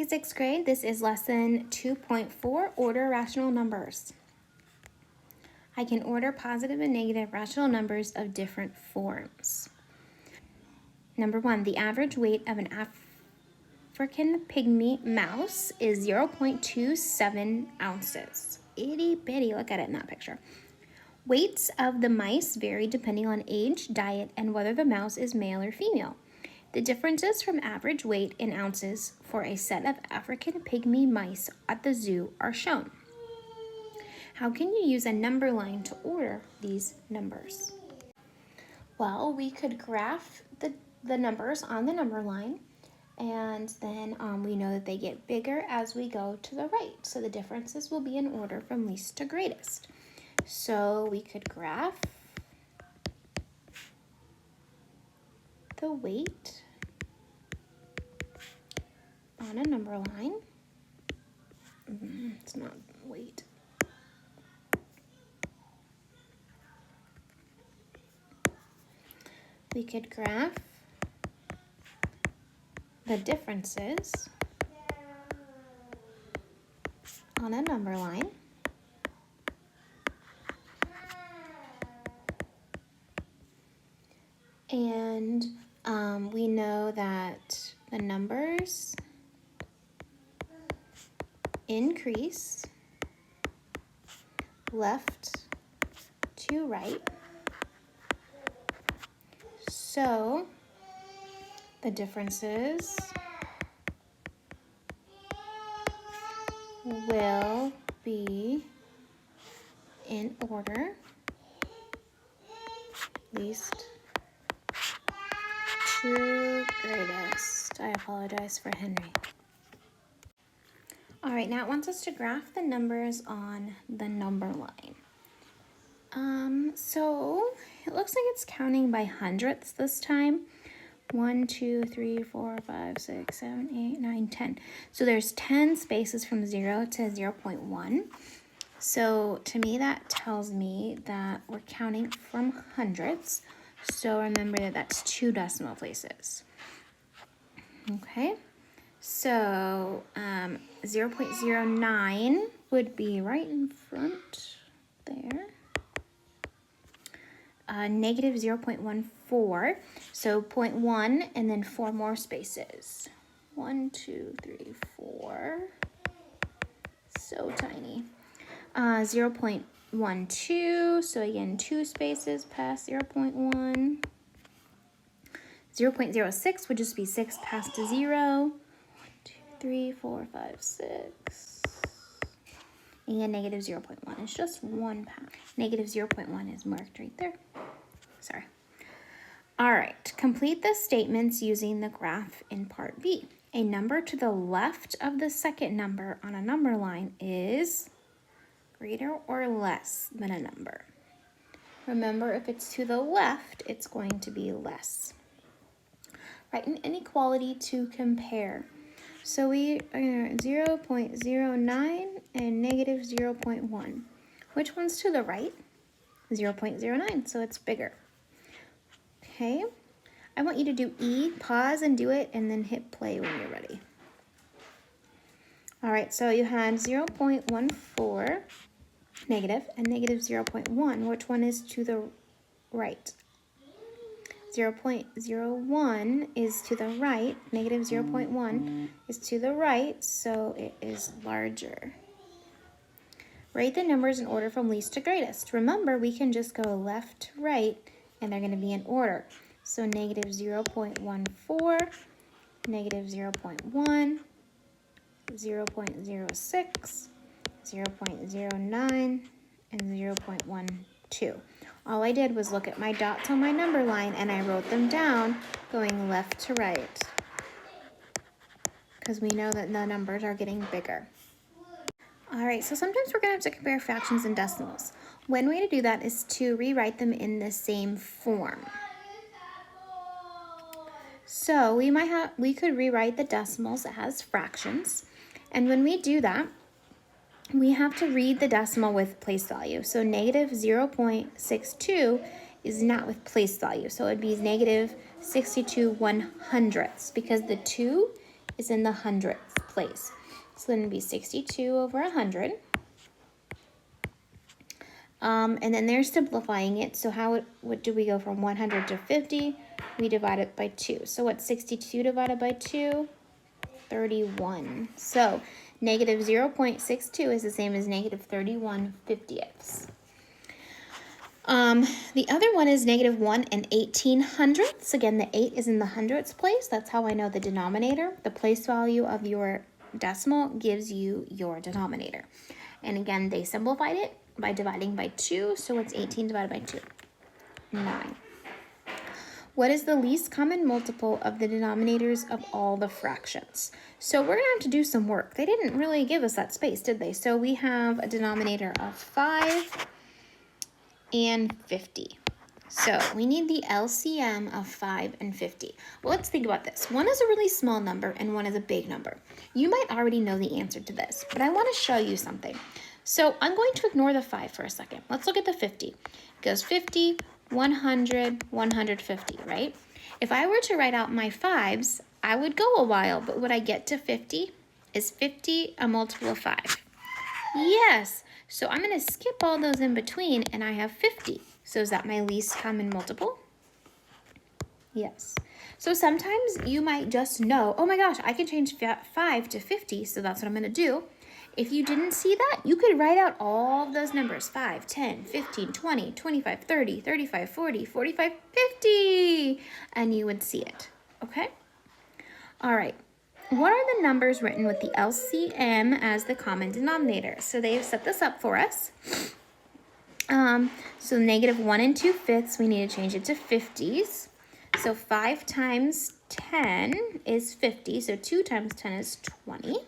Hey, sixth grade, this is lesson 2.4, order rational numbers. I can order positive and negative rational numbers of different forms. Number 1, the average weight of an African pygmy mouse is 0.27 ounces. Itty bitty, look at it in that picture. Weights of the mice vary depending on age, diet, and whether the mouse is male or female. The differences from average weight in ounces for a set of African pygmy mice at the zoo are shown. How can you use a number line to order these numbers? Well, we could graph the numbers on the number line, and then we know that they get bigger as we go to the right. So the differences will be in order from least to greatest. So we could graph the weight on a number line. It's not weight. We could graph the differences on a number line. And we know that the numbers increase left to right. So the differences will be in order least to greatest. I apologize for Henry. All right, now it wants us to graph the numbers on the number line. So it looks like it's counting by hundredths this time. 1, 2, 3, 4, 5, 6, 7, 8, 9, 10. So there's 10 spaces from 0 to 0.1. So to me, that tells me that we're counting from hundredths. So remember that that's 2 decimal places. Okay, so 0.09 would be right in front there. Negative 0.14, so 0.1 and then 4 more spaces. 1, 2, 3, 4. So tiny. 0.12, so again 2 spaces past 0.1. 0.06 would just be 6 past 0. 1, 2, 3, 4, 5, 6. And negative 0.1 is just 1 past. Negative 0.1 is marked right there. Sorry. All right, complete the statements using the graph in part B. A number to the left of the second number on a number line is greater or less than a number. Remember, if it's to the left, it's going to be less. Write an inequality to compare. So we are 0.09 and negative 0.1. Which one's to the right? 0.09, so it's bigger. Okay, I want you to do E, pause and do it, and then hit play when you're ready. All right, so you had 0.14 negative and negative 0.1. Which one is to the right? 0.01 is to the right, negative 0.1 is to the right, so it is larger. Write the numbers in order from least to greatest. Remember, we can just go left to right, and they're going to be in order. So negative 0.14, negative 0.1, 0.06, 0.09, and 0.12. All I did was look at my dots on my number line, and I wrote them down going left to right, because we know that the numbers are getting bigger. All right, so sometimes we're going to have to compare fractions and decimals. One way to do that is to rewrite them in the same form. So we could rewrite the decimals as fractions, and when we do that, we have to read the decimal with place value. So negative 0.62 is not with place value, so it'd be negative 62 100ths, because the 2 is in the hundredths place. So then it'd be 62 over 100. And then they're simplifying it. So what do we go from 100 to 50? We divide it by 2. So what's 62 divided by 2? 31. So negative 0.62 is the same as negative 31/50ths. The other one is negative 1 and 1800ths. Again, the 8 is in the hundredths place. That's how I know the denominator. The place value of your decimal gives you your denominator. And again, they simplified it by dividing by 2. So what's 18 divided by 2? 9. What is the least common multiple of the denominators of all the fractions? So we're going to have to do some work. They didn't really give us that space, did they? So we have a denominator of 5 and 50. So we need the LCM of 5 and 50. Well, let's think about this. One is a really small number and one is a big number. You might already know the answer to this, but I want to show you something. So I'm going to ignore the 5 for a second. Let's look at the 50. It goes 50, 100, 150, right? If I were to write out my 5s, I would go a while, but would I get to 50? Is 50 a multiple of 5? Yes. So I'm going to skip all those in between, and I have 50. So is that my least common multiple? Yes. So sometimes you might just know, oh my gosh, I can change 5 to 50, so that's what I'm going to do. If you didn't see that, you could write out all of those numbers, 5, 10, 15, 20, 25, 30, 35, 40, 45, 50, and you would see it, okay? All right. What are the numbers written with the LCM as the common denominator? So they have set this up for us. So negative 1 and 2/5, we need to change it to 50s. So 5 times 10 is 50, so 2 times 10 is 20.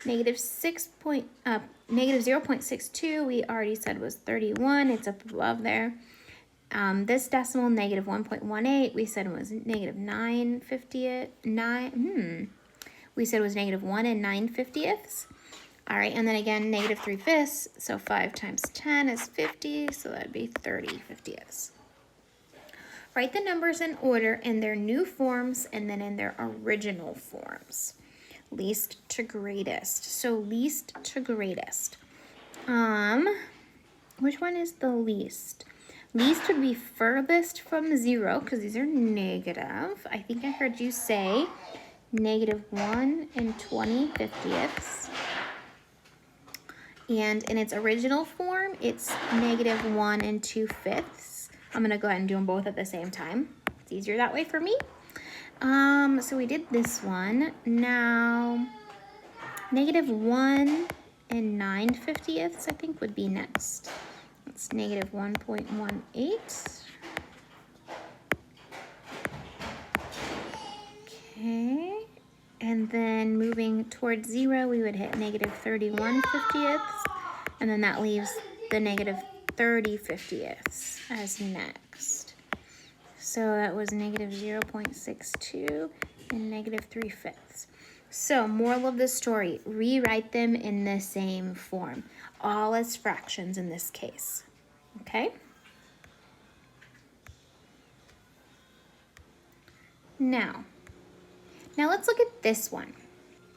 Negative 0.62, we already said was 31. It's up above there. This decimal, negative 1.18, we said was negative 9/50. We said was negative 1 and 9/50ths. All right, and then again, negative 3/5. So 5 times 10 is 50, so that'd be 30/50ths. Write the numbers in order in their new forms and then in their original forms. Least to greatest. So least to greatest. Which one is the least? Least would be furthest from 0 because these are negative. I think I heard you say negative 1 and 20/50ths. And in its original form, it's negative 1 and 2/5. I'm going to go ahead and do them both at the same time. It's easier that way for me. So we did this one. Now, negative 1 and 9/50ths, I think, would be next. It's negative 1.18. Okay. And then moving towards 0, we would hit negative 31/50ths. And then that leaves the negative 30/50ths as next. So that was negative 0.62 and negative 3/5. So moral of the story, rewrite them in the same form. All as fractions in this case. Okay? Now let's look at this one.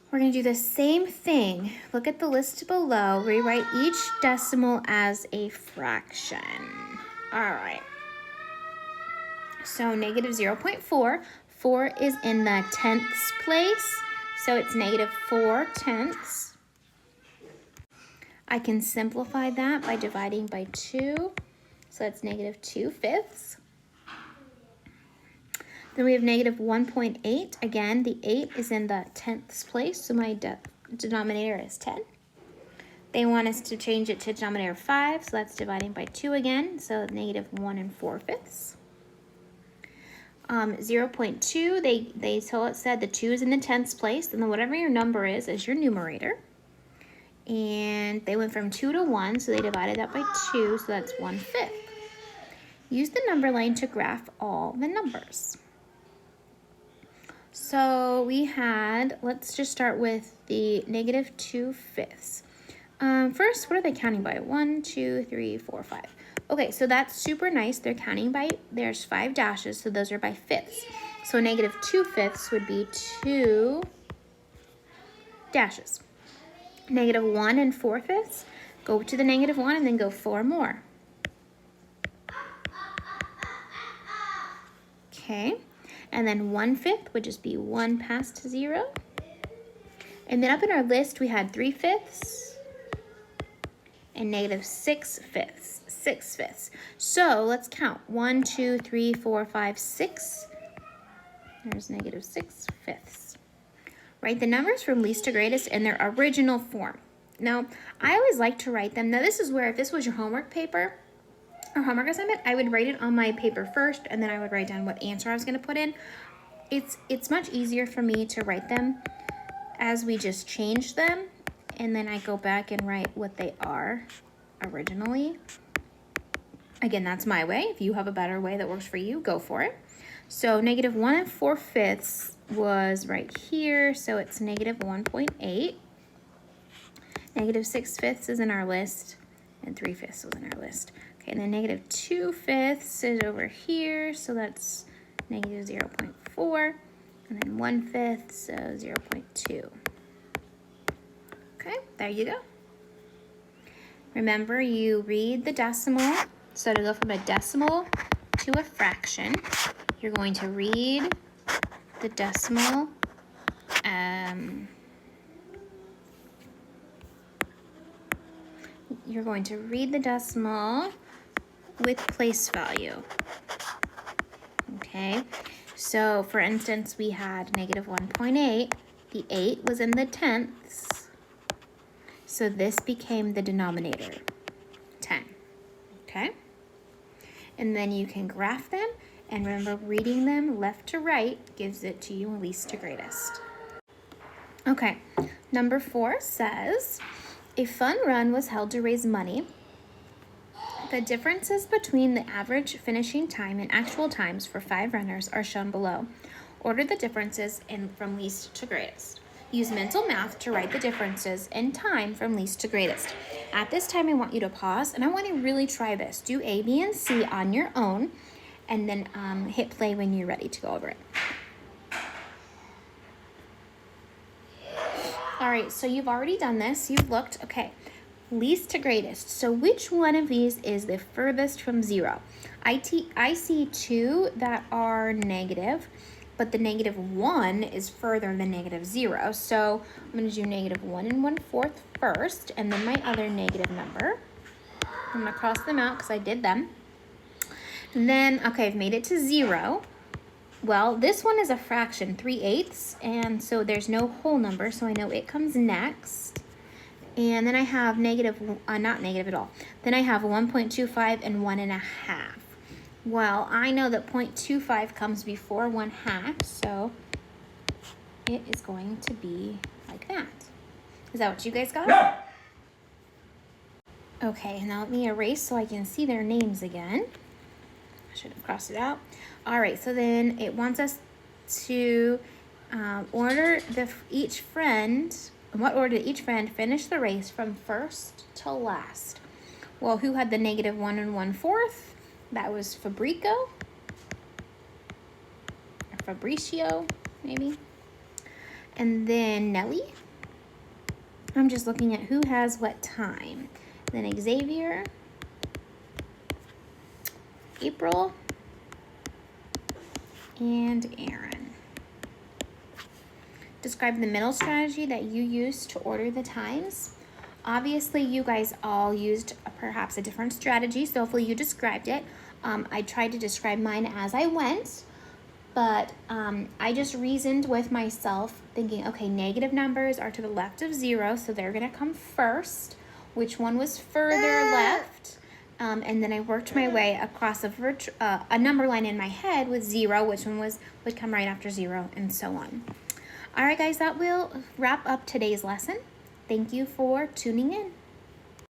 We're going to do the same thing. Look at the list below. Rewrite each decimal as a fraction. All right. So negative 0.4. 4 is in the tenths place. So it's negative 4/10. I can simplify that by dividing by 2. So that's negative 2/5. Then we have negative 1.8. Again, the 8 is in the tenths place, so my denominator is 10. They want us to change it to denominator 5, so that's dividing by 2 again, so negative 1 and 4/5. 0.2, they said the 2 is in the tenths place, and then whatever your number is your numerator. And they went from 2 to 1, so they divided that by 2, so that's 1/5. Use the number line to graph all the numbers. So we had, let's just start with the negative 2/5. First, what are they counting by? 1, 2, 3, 4, 5. Okay, so that's super nice. They're counting by, there's 5 dashes, so those are by fifths. So negative 2/5 would be 2 dashes. -1 and 4/5, go to the -1 and then go 4 more. Okay, and then 1/5 would just be 1 past 0. And then up in our list, we had 3/5 and -6/5, 6/5. So let's count. 1, 2, 3, 4, 5, 6. There's -6/5. Write the numbers from least to greatest in their original form. Now, I always like to write them. Now, this is where if this was your homework paper or homework assignment, I would write it on my paper first, and then I would write down what answer I was going to put in. It's much easier for me to write them as we just change them, and then I go back and write what they are originally. Again, that's my way. If you have a better way that works for you, go for it. So -1 and 4/5 was right here, so it's -1.8. -6/5 is in our list, and 3/5 was in our list. Okay, and then -2/5 is over here, so that's -0.4, and then 1/5, so 0.2. Okay, there you go. Remember, you read the decimal. So to go from a decimal to a fraction, you're going to read the decimal with place value. Okay, so for instance, we had -1.8. The 8 was in the tenths, so this became the denominator, 10. Okay, and then you can graph them, and remember, reading them left to right gives it to you least to greatest. Okay, number 4 says, a fun run was held to raise money. The differences between the average finishing time and actual times for 5 runners are shown below. Order the differences from least to greatest. Use mental math to write the differences in time from least to greatest. At this time, I want you to pause, and I want you to really try this. Do A, B, and C on your own, and then hit play when you're ready to go over it. All right, so you've already done this. You've looked. Okay, least to greatest. So which one of these is the furthest from 0? I see 2 that are negative, but the -1 is further than -0. So I'm going to do -1 and 1/4 first, and then my other negative number. I'm going to cross them out because I did them. And then, okay, I've made it to 0. Well, this one is a fraction, 3/8, and so there's no whole number, so I know it comes next. And then I have not negative at all. Then I have 1.25 and 1.5. Well, I know that 0.25 comes before 1/2, so it is going to be like that. Is that what you guys got? Yeah. Okay, now let me erase so I can see their names again. I should have crossed it out. All right, so then it wants us to order each friend. In what order did each friend finish the race from first to last? Well, who had the -1 and 1/4? That was Fabricio, maybe. And then Nelly. I'm just looking at who has what time. Then Xavier, April, and Aaron. Describe the middle strategy that you used to order the times. Obviously, you guys all used perhaps a different strategy, so hopefully you described it. I tried to describe mine as I went, but I just reasoned with myself, thinking, okay, negative numbers are to the left of 0, so they're going to come first. Which one was further left? And then I worked my way across a number line in my head with 0, which one would come right after 0, and so on. All right, guys, that will wrap up today's lesson. Thank you for tuning in.